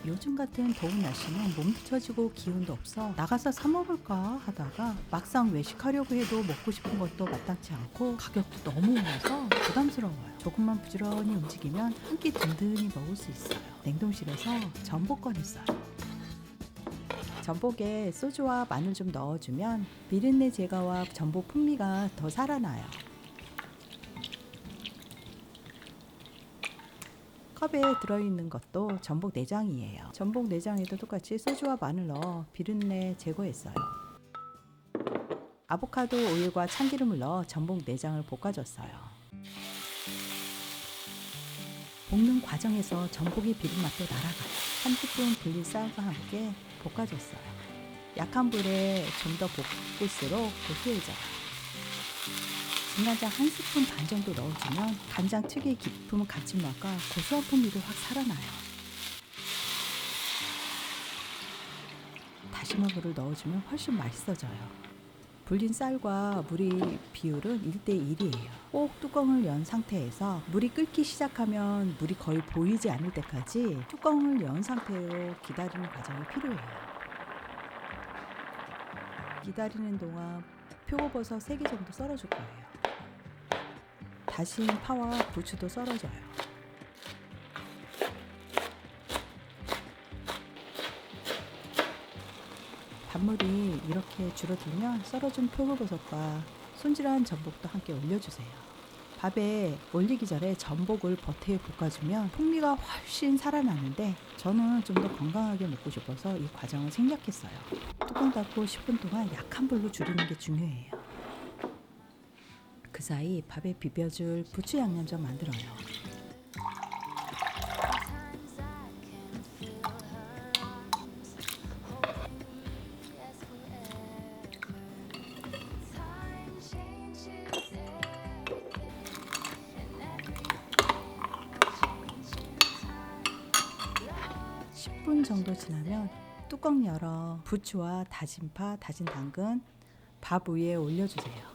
요즘 같은 더운 날씨는 몸 비춰지고 기운도 없어 나가서 사 먹을까 하다가 막상 외식하려고 해도 먹고 싶은 것도 마땅치 않고 가격도 너무 올라서 부담스러워요. 조금만 부지런히 움직이면 한 끼 든든히 먹을 수 있어요. 냉동실에서 전복 꺼냈어요. 전복에 소주와 마늘 좀 넣어주면 비린내 제거와 전복 풍미가 더 살아나요. 컵에 들어있는 것도 전복 내장이에요. 전복 내장에도 똑같이 소주와 마늘 넣어 비린내 제거했어요. 아보카도 오일과 참기름을 넣어 전복 내장을 볶아줬어요. 볶는 과정에서 전복의 비린맛도 날아가요. 30분 불린 쌀과 함께 볶아줬어요. 약한 불에 좀 더 볶을수록 고소해져요. 진간장 1스푼 반 정도 넣어주면 간장 특유의 깊은 감칠맛과 고소한 풍미도 확 살아나요. 다시마 물을 넣어주면 훨씬 맛있어져요. 불린 쌀과 물의 비율은 1대1이에요. 꼭 뚜껑을 연 상태에서 물이 끓기 시작하면 물이 거의 보이지 않을 때까지 뚜껑을 연 상태로 기다리는 과정이 필요해요. 기다리는 동안 표고버섯 3개 정도 썰어줄 거예요. 다진 파와 부추도 썰어줘요. 단물이 이렇게 줄어들면 썰어준 표고버섯과 손질한 전복도 함께 올려주세요. 밥에 올리기 전에 전복을 버터에 볶아주면 풍미가 훨씬 살아나는데 저는 좀 더 건강하게 먹고 싶어서 이 과정을 생략했어요. 뚜껑 닫고 10분 동안 약한 불로 줄이는 게 중요해요. 그 사이 밥에 비벼줄 부추 양념 좀 만들어요. (10분) 정도 지나면 뚜껑 열어 부추와 다진 파, 다진 당근 밥 위에 올려주세요.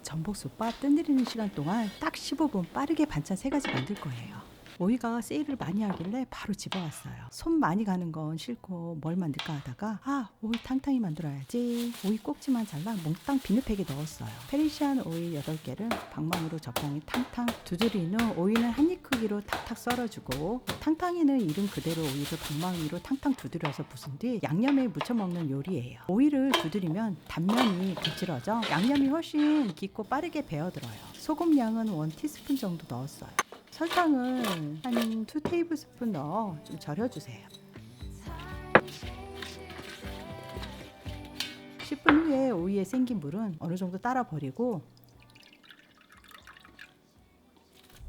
전복솥밥 뜸들이는 시간 동안 딱 15분 빠르게 반찬 3가지 만들 거예요. 오이가 세일을 많이 하길래 바로 집어왔어요. 손 많이 가는 건 싫고 뭘 만들까 하다가 오이 탕탕이 만들어야지. 오이 꼭지만 잘라 몽땅 비닐팩에 넣었어요. 페르시안 오이 8개를 방망이로 적당히 탕탕 두드린 후 오이는 한입 크기로 탁탁 썰어주고 탕탕이는 이름 그대로 오이를 방망이로 탕탕 두드려서 부순 뒤 양념에 묻혀 먹는 요리예요. 오이를 두드리면 단면이 부질어져 양념이 훨씬 깊고 빠르게 배어들어요. 소금 양은 1티스푼 정도 넣었어요. 설탕을 한 2테이블스푼 넣어 좀 절여주세요. 10분 후에 오이에 생긴 물은 어느 정도 따라 버리고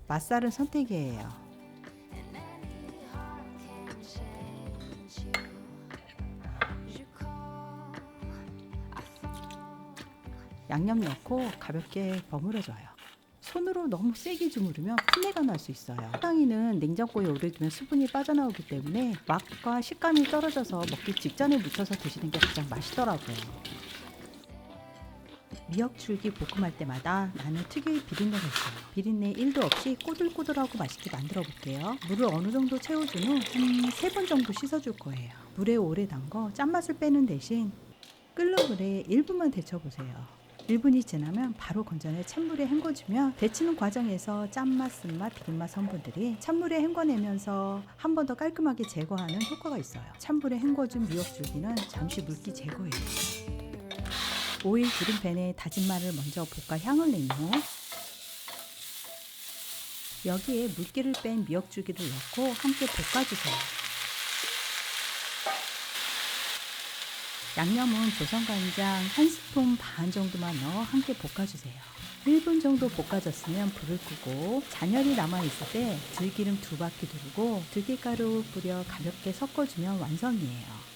맛살은 선택이에요. 양념 넣고 가볍게 버무려줘요. 손으로 너무 세게 주무르면 풋내가 날 수 있어요. 호랑이는 냉장고에 오래 두면 수분이 빠져나오기 때문에 맛과 식감이 떨어져서 먹기 직전에 묻혀서 드시는 게 가장 맛있더라고요. 미역줄기 볶음할 때마다 나는 특유의 비린내가 있어요. 비린내 1도 없이 꼬들꼬들하고 맛있게 만들어 볼게요. 물을 어느 정도 채워준 후 한 3번 정도 씻어줄 거예요. 물에 오래 담궈 짠맛을 빼는 대신 끓는 물에 1분만 데쳐보세요. 1분이 지나면 바로 건져내 찬물에 헹궈주면 데치는 과정에서 짠맛, 쓴맛, 비린맛 성분들이 찬물에 헹궈내면서 한 번 더 깔끔하게 제거하는 효과가 있어요. 찬물에 헹궈준 미역줄기는 잠시 물기 제거해요. 오일 기름팬에 다진 마늘 먼저 볶아 향을 낸 후 여기에 물기를 뺀 미역줄기를 넣고 함께 볶아주세요. 양념은 조선간장 1스푼 반 정도만 넣어 함께 볶아주세요. 1분 정도 볶아졌으면 불을 끄고 잔열이 남아있을 때 들기름 2바퀴 두르고 들깨가루 뿌려 가볍게 섞어주면 완성이에요.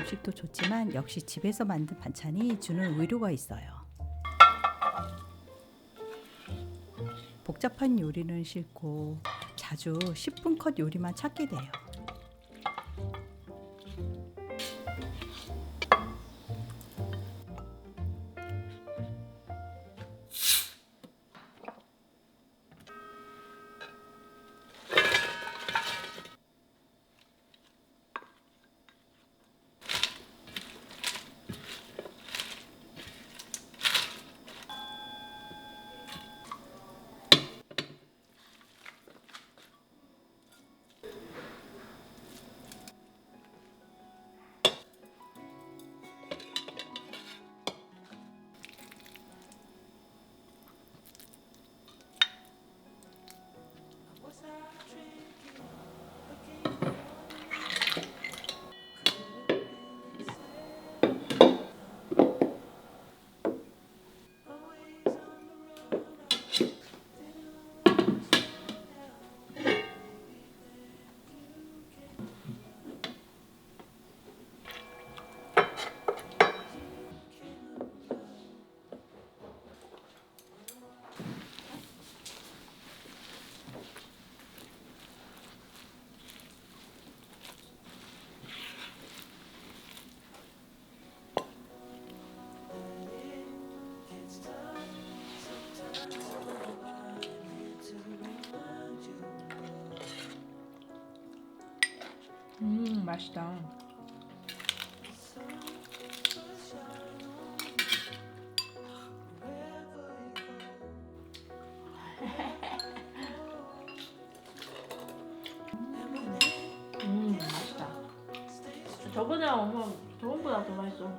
음식도 좋지만 역시 집에서 만든 반찬이 주는 의료가 있어요. 복잡한 요리는 싫고 자주 10분 컷 요리만 찾게 돼요. 맛있다. 맛있다. 저번보다 더 맛있어.